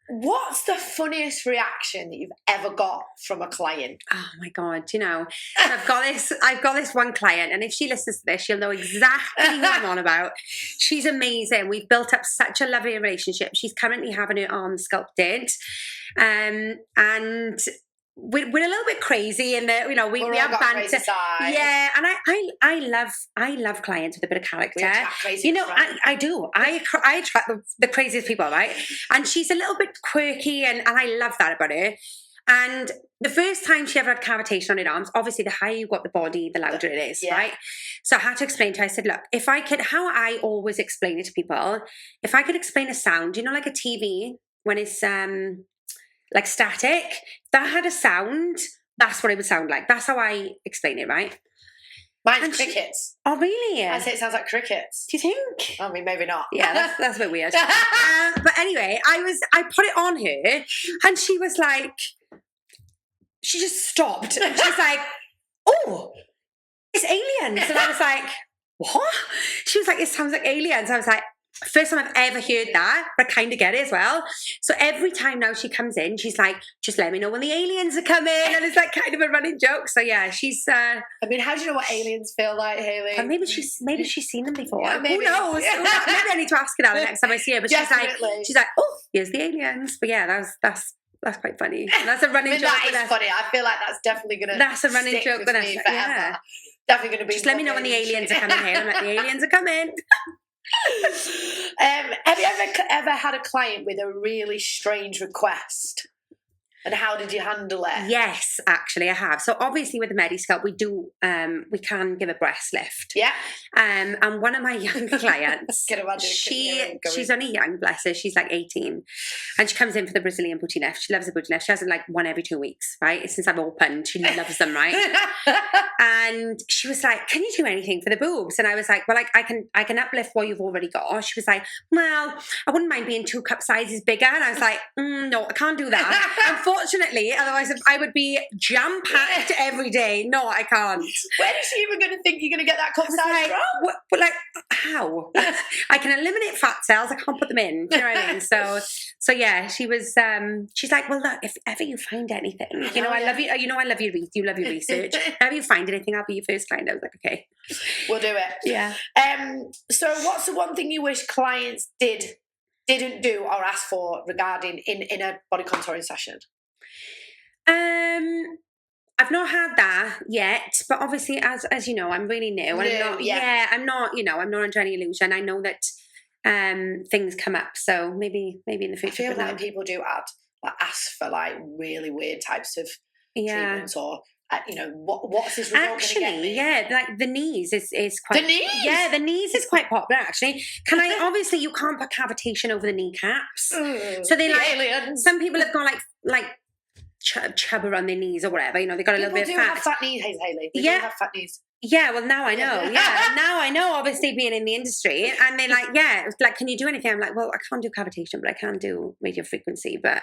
what's the funniest reaction that you've ever got from a client? Oh my God, you know, I've got this one client, and if she listens to this, she'll know exactly who I'm on about. She's amazing. We've built up such a lovely relationship. She's currently having her arm sculpted. And we're a little bit crazy in that, you know, we have banter. Yeah, and I love clients with a bit of character. You know, I do. I attract the craziest people, right? And she's a little bit quirky, and I love that about her. And the first time she ever had cavitation on her arms, obviously the higher you got the body, the louder it is, right? So I had to explain to her, I said, look, if I could, how I always explain it to people, if I could explain a sound, you know, like a TV, when it's like static, that had a sound, that's what it would sound like. That's how I explain it, right? Mine's crickets. Oh, really? I say it sounds like crickets. Do you think? I mean, maybe not. Yeah, that's a bit weird. But anyway, I put it on her, and she was like, she just stopped. She's like, oh, it's aliens. And I was like, what? She was like, it sounds like aliens. I was like, first time I've ever heard that, but I kind of get it as well. So every time now she comes in, she's like, just let me know when the aliens are coming. And it's like kind of a running joke. So yeah, she's... I mean, how do you know what aliens feel like, Hayley? Maybe she's seen them before. Yeah, maybe. Who knows? Maybe I need to ask her that the next time I see her. But she's like, oh, here's the aliens. But yeah, that's quite funny. That's a running joke. That is funny. I feel like that's definitely going to That's a running joke with us. Yeah. Definitely going to be... Just let me know when the aliens are coming here. I'm like, the aliens are coming. Have you ever had a client with a really strange request? And how did you handle it? Yes, actually, I have. So obviously with the Medisculpt, we can give a breast lift. Yeah. And one of my young clients, she's only young, bless her. She's like 18. And she comes in for the Brazilian booty lift. She loves the booty lift. She has it like one every 2 weeks, right? Since I've opened, she loves them, right? And she was like, can you do anything for the boobs? And I was like, well, I can uplift what you've already got. She was like, well, I wouldn't mind being 2 cup sizes bigger. And I was like, no, I can't do that. Unfortunately, otherwise I would be jam-packed every day. No, I can't. Where is she even going to think you're going to get that cup size from? But like, how? I can eliminate fat cells. I can't put them in. Do you know what I mean? So yeah, she was. She's like, well, look, if ever you find anything, you know, I love you. You know, I love your you love your research. If ever you find anything, I'll be your first client. I was like, okay, we'll do it. Yeah. So, what's the one thing you wish clients didn't do or ask for regarding in a body contouring session? I've not had that yet, but obviously, as you know, I'm really new. I'm not under any illusion. I know that things come up, so maybe in the future. I feel like people do ask for like really weird types of treatments or. What's this result actually going to get me? Yeah, like the knees is quite... The knees? Yeah, the knees is quite popular, actually. Obviously, you can't put cavitation over the kneecaps. So they like... Aliens. Some people have got like chub around their knees or whatever, you know, they've got a little bit of fat. People do have fat knees, Hayley. They do have fat knees. Yeah, well, now I know. Yeah, now I know, obviously, being in the industry. And they're like, yeah, like, can you do anything? I'm like, well, I can't do cavitation, but I can do radio frequency. But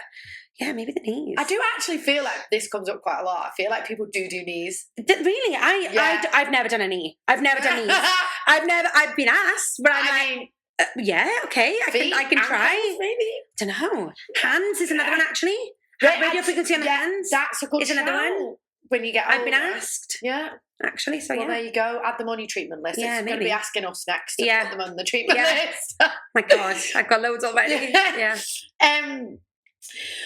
yeah, maybe the knees. I do actually feel like this comes up quite a lot. I feel like people do knees. Really? I've never done a knee. I've never done knees. I've been asked, but I mean, yeah, okay, I can try. Maybe. I don't know. Hands is another one, actually. Radio frequency on the hands. That's a good is another one. When you get older. I've been asked. Yeah. Actually, so well, there you go. Add them on your treatment list. Yeah, it's going to be asking us next to put them on the treatment list. My God, I've got loads already. Yeah.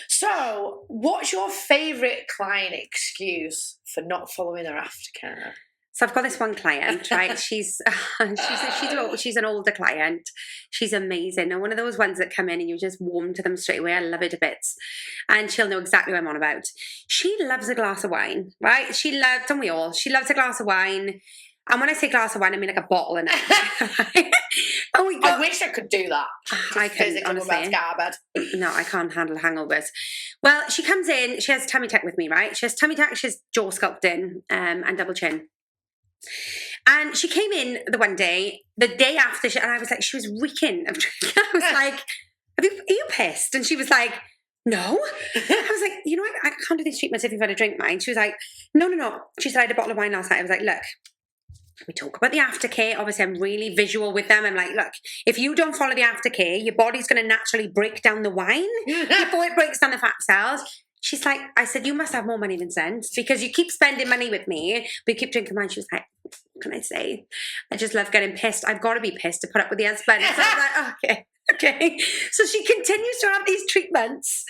So, what's your favourite client excuse for not following their aftercare? So I've got this one client, right? She's an older client. She's amazing. And one of those ones that come in and you just warm to them straight away. I love her to bits. And she'll know exactly what I'm on about. She loves a glass of wine, right? Don't we all? She loves a glass of wine. And when I say glass of wine, I mean like a bottle in it. I wish I could do that. I couldn't, honestly. No, I can't handle hangovers. Well, she comes in, she has tummy tuck with me, right? She has tummy tuck, she has jaw sculpting and double chin. And she came in the one day, the day after, and I was like, she was reeking of drink. I was like, are you pissed? And she was like, no. I was like, you know, I can't do these treatments if you've had a drink, mine. She was like, no. She said, I had a bottle of wine last night. I was like, look, we talk about the aftercare. Obviously, I'm really visual with them. I'm like, look, if you don't follow the aftercare, your body's going to naturally break down the wine before it breaks down the fat cells. She's like, I said, you must have more money than sense because you keep spending money with me, but you keep drinking wine. She was like, what can I say? I just love getting pissed. I've got to be pissed to put up with the husband. So I was like, okay. So she continues to have these treatments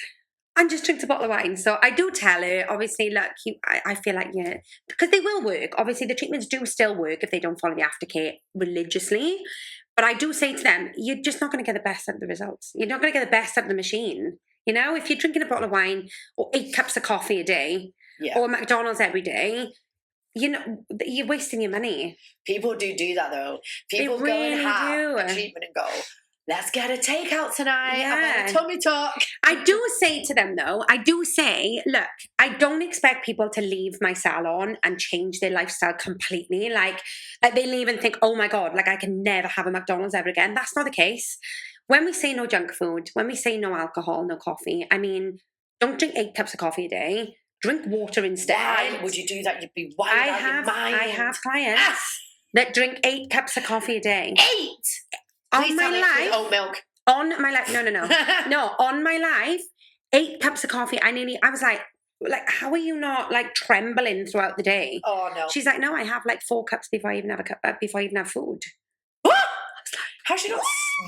and just drinks a bottle of wine. So I do tell her, obviously, look, I feel like, yeah, because they will work. Obviously, the treatments do still work if they don't follow the aftercare religiously. But I do say to them, you're just not going to get the best out of the results. You're not going to get the best out of the machine. You know, if you're drinking a bottle of wine or 8 cups of coffee a day or McDonald's every day, you know, you're wasting your money. People do that, though. People they really go and have a treatment and go, let's get a takeout tonight. Yeah. Have a tummy talk. I do say to them, though, look, I don't expect people to leave my salon and change their lifestyle completely. Like they leave and think, oh my God, like I can never have a McDonald's ever again. That's not the case. When we say no junk food, when we say no alcohol, no coffee, I mean, don't drink 8 cups of coffee a day. Drink water instead. Why would you do that? You'd be wild out your mind. I have clients that drink 8 cups of coffee a day. 8? On my life. Oat milk. On my life. No. No, on my life, 8 cups of coffee. I was like, how are you not like trembling throughout the day? Oh no. She's like, no, I have like 4 cups before I even have food. What? How's she not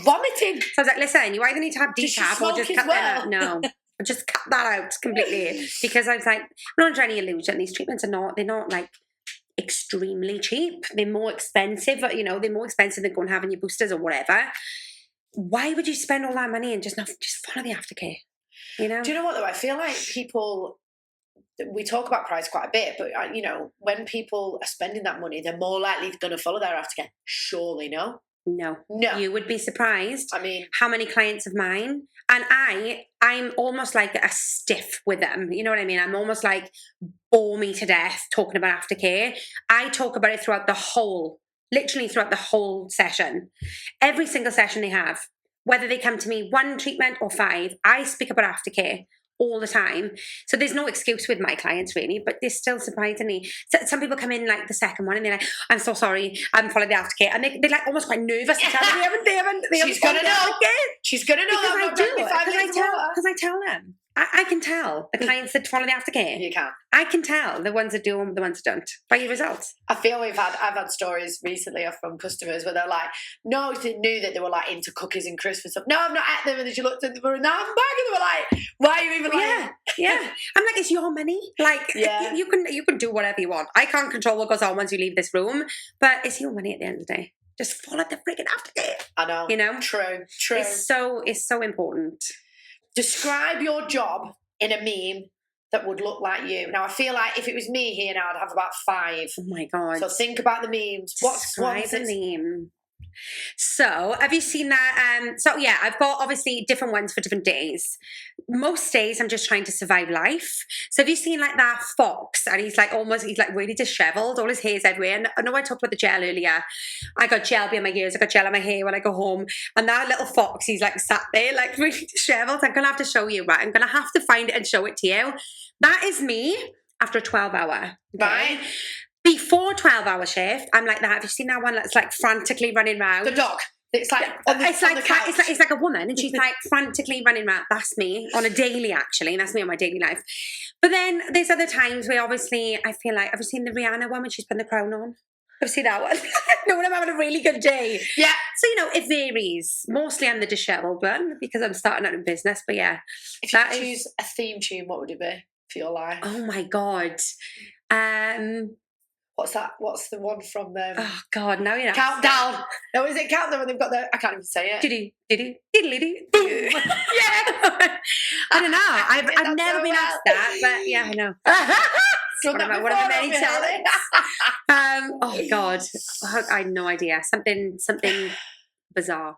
vomiting? So I was like, listen, you either need to have decaf or just cut that out. No, just cut that out completely. Because I was like, I'm not under any illusion. These treatments they're not like extremely cheap. They're more expensive, they're more expensive than going having your boosters or whatever. Why would you spend all that money and just follow the aftercare? You know? Do you know what though? I feel like we talk about price quite a bit, but when people are spending that money, they're more likely going to follow their aftercare. Surely, no? No. You would be surprised. I mean, how many clients of mine, and I'm almost like a stiff with them. You know what I mean? I'm almost like bore me to death talking about aftercare. I talk about it literally throughout the whole session. Every single session they have, whether they come to me 1 treatment or 5, I speak about aftercare all the time. So there's no excuse with my clients really, but they're still surprisingly. Some people come in like the second one and they're like, I'm so sorry, I haven't followed the aftercare, and they're like almost quite nervous to tell me they haven't She's gonna know. She's gonna know. Because I tell them. I can tell the clients that follow the aftercare. You can. I can tell the ones that do them, the ones that don't, by your results. I feel I've had stories recently from customers where they're like, no, they knew that they were like into cookies and crisps and stuff. No, I'm not at them. And then she looked at them and now I'm back, and they were like, why are you even like? Yeah. I'm like, it's your money. Like, you can do whatever you want. I can't control what goes on once you leave this room, but it's your money at the end of the day. Just follow the freaking aftercare. I know. You know? True. It's so important. Describe your job in a meme that would look like you. Now, I feel like if it was me here now, I'd have about 5. Oh my God. So think about the memes. What's a meme? So have you seen that? So yeah, I've got obviously different ones for different days. Most days I'm just trying to survive life. So have you seen like that fox, and he's like really disheveled, all his hair's everywhere. And I know I talked about the gel earlier. I got gel behind my ears, I got gel on my hair when I go home, and that little fox, he's like sat there like really disheveled. I'm gonna have to show you, right? I'm gonna have to find it and show it to you. That is me after a 12-hour. Right. Before 12-hour shift, I'm like that. Have you seen that one that's like frantically running around? The dog. It's like it's like a woman, and she's like frantically running around. That's me on a daily, actually. That's me on my daily life. But then there's other times where obviously I feel like, have you seen the Rihanna one when she's putting the crown on? I've seen that one. No, when I'm having a really good day. Yeah. So, it varies. Mostly I'm the disheveled one because I'm starting out in business. But yeah. If you could choose a theme tune, what would it be for your life? Oh my God. What's that? What's the one from them? Oh God, now you know. Countdown. No, is it Countdown when they've got the? I can't even say it. Boom. Yeah. I don't know. I've never been asked that, but yeah, I know. One of my many talents. Oh God, I had no idea. Something bizarre.